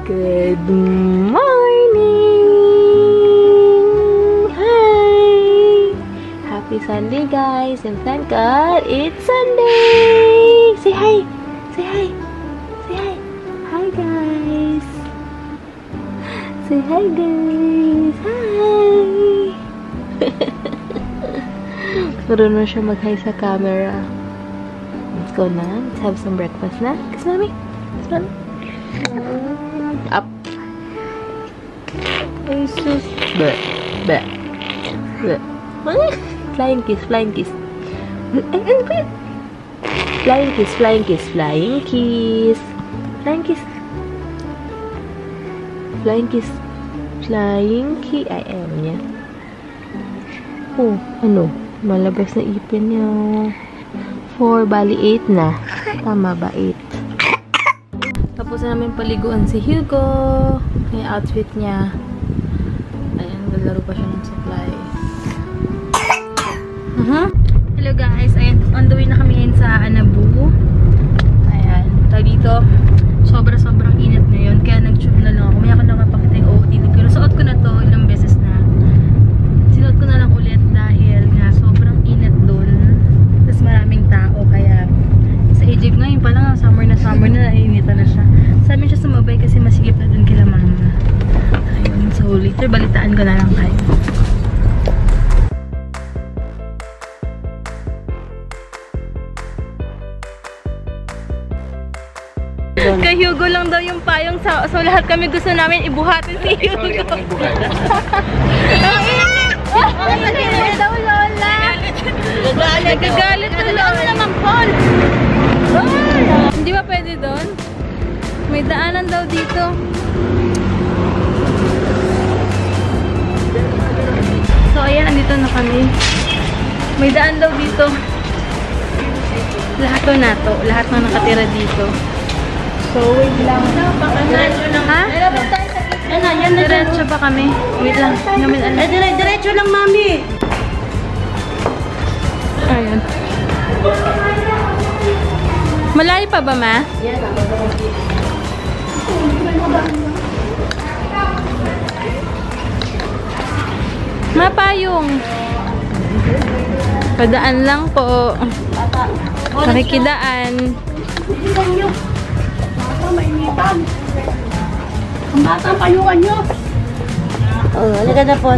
Good morning! Hi! Happy Sunday, guys! And thank God, it's Sunday! Say hi! Say hi! Say hi! Hi, guys! Say hi, guys! Hi! Marunong siya mag-hi sa camera. Let's go na. Let's have some breakfast na. Kiss mommy! Kiss mommy! Up. Ay, sus. Bleh. Bleh. Bleh. Flying kiss, flying kiss. Flying kiss, flying kiss, flying kiss. Flying kiss. Flying kiss. Flying kiss. I am niya. Oh, ano? Malabas na ipin niya. 4, bali 8 na. Tama ba? 8. Tapos na namin paliguan si Hugo. Yung outfit niya. Ayan, naglalaro pa siya ng supply. Hello guys. Ayan, on the way na kami ngayon sa Anabu. Ayan. Tawag dito, sobrang init na yun. Kaya nag-tube na lang ako. May ako nakapakita yung OOTD. Pero suot ko na to ilang beses na. Sinuot ko na lang ulit dahil nga sobrang init dun. Tapos maraming tao. Kaya sa Egypt ngayon pa lang, summer na nainitan na siya. Sa amin siya sumabay kasi masigip na dun kila mama. Ayun, so later balitaan ko na lang kayo. Kay Hugo lang daw yung payong so lahat kami gusto namin ibuhatin si Hugo. Nagagalit daw lola. Nagagalit daw lola naman Paul. Hindi ba pwede doon? May daanan daw dito. So ayan, andito na kami. May daan daw dito. Lahat na to. Lahat na nakatira dito. So wait lang. Ha? Diretso pa kami. Wait lang. Diretso lang, mami. Ayan. Malayo pa ba, ma? Mapayong. Padaan lang po. Pakikidaan. Mainitan. Ang bata, payuan nyo. Oh, halika na po.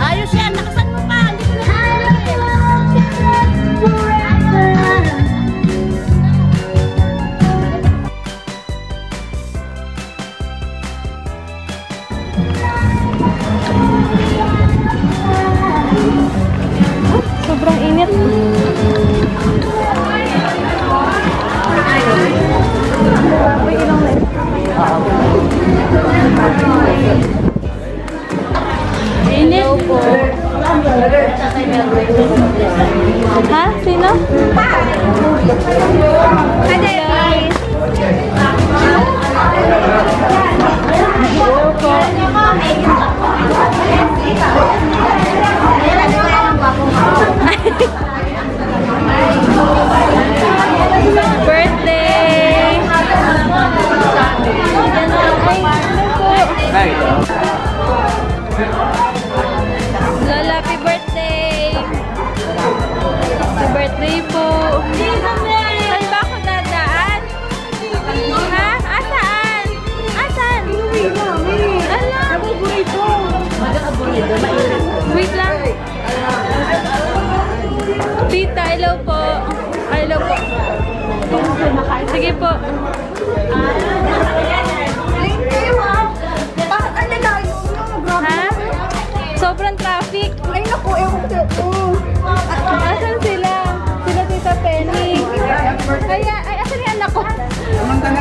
Ayos yan, nakasan mo pa. Hindi ko na Sobrang init. Init po. Ha? Sino? Hi guys. Hello po. Birthday! Lola, happy birthday! Happy birthday po! Saan ba ako dadaan? Ha? Asaan? Asan? Alam! Wait lang! Tita, hello po! Hello po! Sige po! Ha? Sobrang traffic! Ay, naku, ewan ko. Asan sila? Sila Tita Penny. Kaya, ay, asan yung anak ko?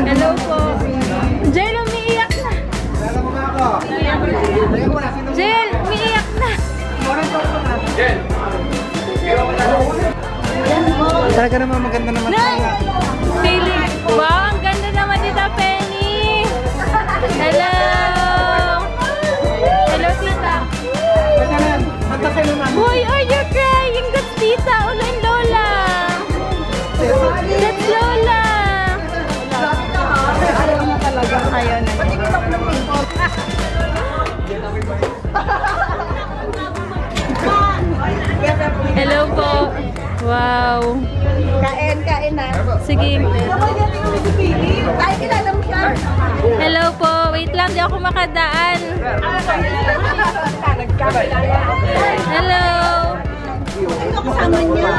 Hello po. Jel, umiiyak na. Jel, umiiyak na. Talaga naman maganda naman. Feeling. Wow, ang ganda naman Tita Penny. Hello. Hello, Tita. Why are you crying? That's Tita. Ulo and Lola. That's Lola. Ayaw na. Hello po. Wow. Kain na. Sige. Ay, kilala mo siya. Hello po. Wait lang, di ako makadaan. Hello. Sino kasama niya?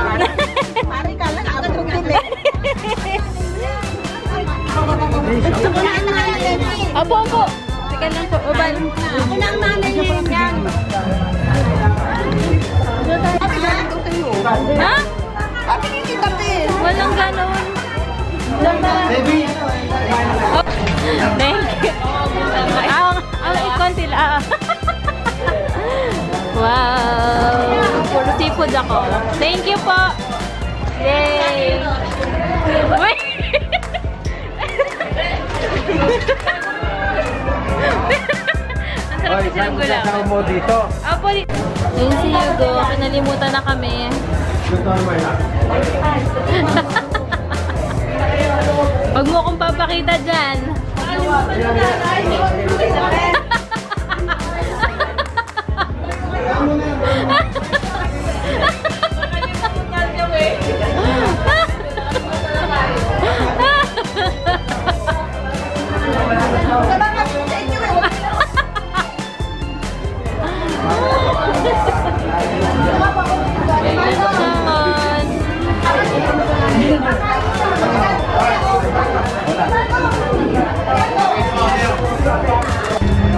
Pare ka lang, agad mo pili. Gusto ko na ang nanay niya. Opo, opo. Teka lang po. Oban. Ako na ang nanay niya yan. Ha? Sabi niya kita, Pil. Walang ganon. Oh, thank you. Ang ikonti lang. Wow. Puro seafood ako. Thank you po. Yay. Wait. Ang sarap kasi ng gulaman. mo dito. Apo, yun si Hugo. Kinalimutan na kami. Huwag mo akong papakita dyan.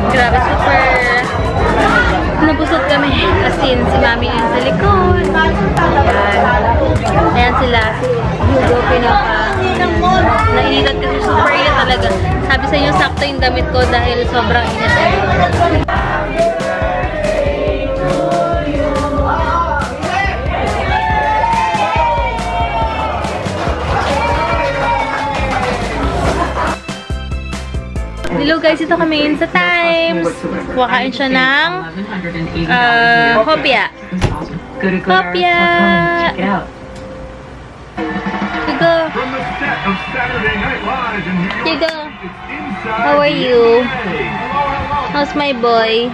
Grabe, super nabusot kami. As in, si Mami yun sa likod. Ayan. Ayan sila. Si Hugo, nainitan kasi super yun talaga. Sabi sa inyo, sakto yung damit ko dahil sobrang init. Hello guys, ito kami yun sa Times. Wakain siya ng hopia. Hopia! Tigo! Tigo! How are you? How's my boy?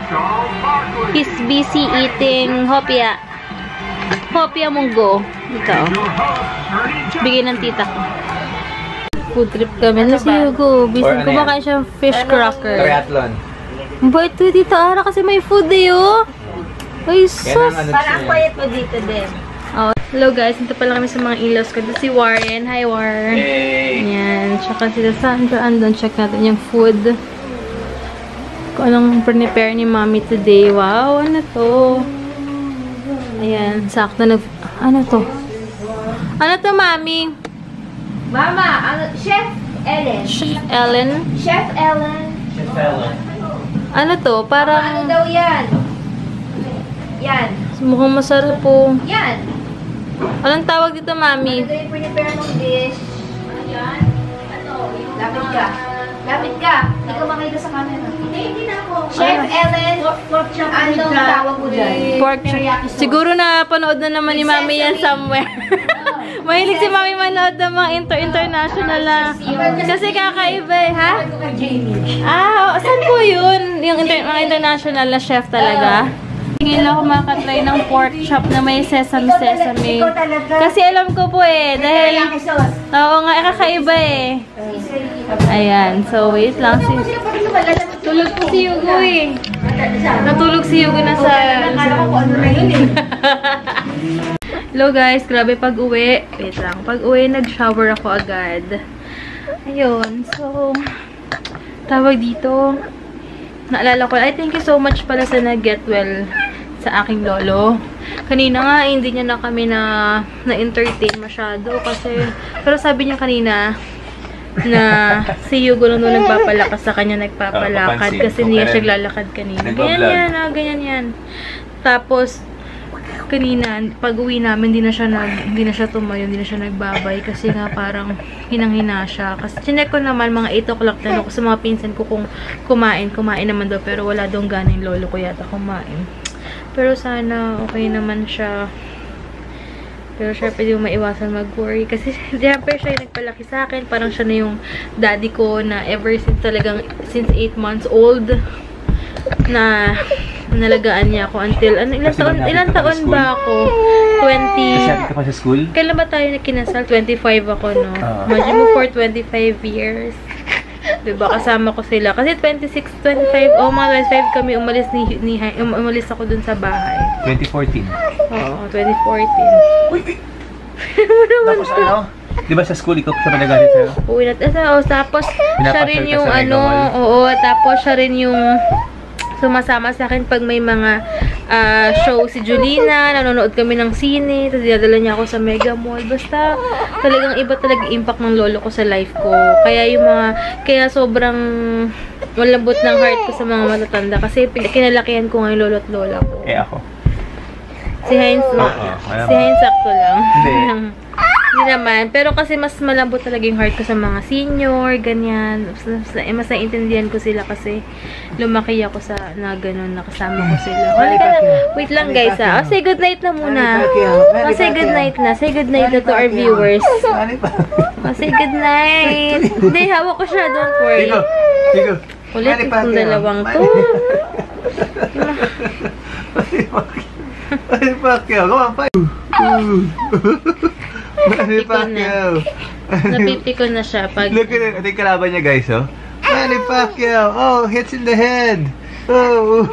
He's busy eating hopia. Hopia munggo. Ito. Bigyan ng tita ko. Food trip kami. Na si Hugo. Bising kumakain siya fish cracker. Triathlon. Bait to dito Ara kasi may food eh oh. Ay sus. Parang quiet mo dito din. Oh, hello guys. Ito pala kami sa mga in-laws ko. Ito si Warren. Hi Warren. Hey. Ayan. Tsaka sila Sandra. Andun. Check natin yung food. Kung anong prepare ni Mommy today. Wow. Ano to? Ayan. Sakto na. Ano to? Ano to Mommy? Mama, Chef Ellen. Chef Ellen? Chef Ellen. Ano to? Ano Parang daw yan? Yan. mukhang masarap po. Yan. Anong tawag dito, Mami? Ano daw yung prepare ng dish? Ano yan? Ano? Lapit ka. Lapit ka. Hindi ka makita sa camera. Hindi na ako. Chef Ellen. Anong tawag mo dyan? Pork chop. Siguro na panood na naman ni Mami yan somewhere. Mahilig si Mami manood ng mga international na. Kasi kakaiba eh, ha? Ah, saan po yun? Yung mga international na chef talaga? Tingin lang ako makatry ng pork chop na may sesame. Kasi alam ko po eh, dahil oo nga, kakaiba eh. Ayan, so wait lang. Tulog po si Hugo eh. Natulog si Hugo na sa... Hello guys, grabe pag-uwi. Wait lang, pag-uwi nag-shower ako agad. Ayun, so tawag dito. Naalala ko, I thank you so much pala sa nag-get well sa aking lolo. Kanina nga, hindi niya na kami na-entertain masyado kasi, pero sabi niya kanina na si Hugo lang doon nagpapalakas sa kanya, nagpapalakad kasi hindi siya lalakad kanina. Ganyan yan, ganyan yan. Tapos, kanina, pag-uwi namin, hindi na siya tumayo, hindi na siya nagbabay kasi nga parang hinang-hina siya. Kasi chinek ko naman, mga 8 o'clock na ako sa mga pinsan ko kung kumain naman daw, pero wala daw gana yung lolo ko yata kumain. Pero sana okay naman siya. Pero syempre, di mo maiwasan mag-worry. Kasi, syempre, siya yung nagpalaki sa akin. Parang siya na yung daddy ko na ever since talagang, since 8 months old, na nalagaan niya ako until, ilang taon ba ako? 20. Kasi ka pa sa school? Kailan ba tayo kinasal? 25 ako, no? Imagine mo for 25 years. Diba, kasama ko sila. Kasi 26, 25, mga 25 kami umalis ako dun sa bahay. 2014. Oo, 2014. Uy! Tapos ano? Di ba sa school, ikaw siya nagalit sa'yo? Uwi natin. Tapos, siya rin yung ka sa Mega Mall? tapos siya rin yung sumasama sa akin pag may mga show si Julina, nanonood kami ng sine, tapos dinadala niya ako sa Mega Mall. Basta, talagang iba talaga impact ng lolo ko sa life ko. Kaya sobrang malambot ng heart ko sa mga matatanda. Kasi kinalakihan ko nga yung lolo at lola ko. Ako. Si Heinz, si Heinz sakto lang. Hindi. Hindi naman. Pero kasi mas malambot talaga yung heart ko sa mga senior, ganyan. Mas naiintindihan ko sila kasi lumaki ako sa na gano'n, nakasama ko sila. Wait lang guys ha. Say good night na muna. Say good night na. Say good night na to our viewers. Say good night. Hindi, hawak ko siya. Don't worry. Tigo. Ulit itong dalawang to. Manny Pacquiao, come on, fight! Manny Pacquiao! Napipiko na siya pag... Look at it, ito yung kalaban niya guys, oh. Manny Pacquiao! Oh, hits in the head! Oh!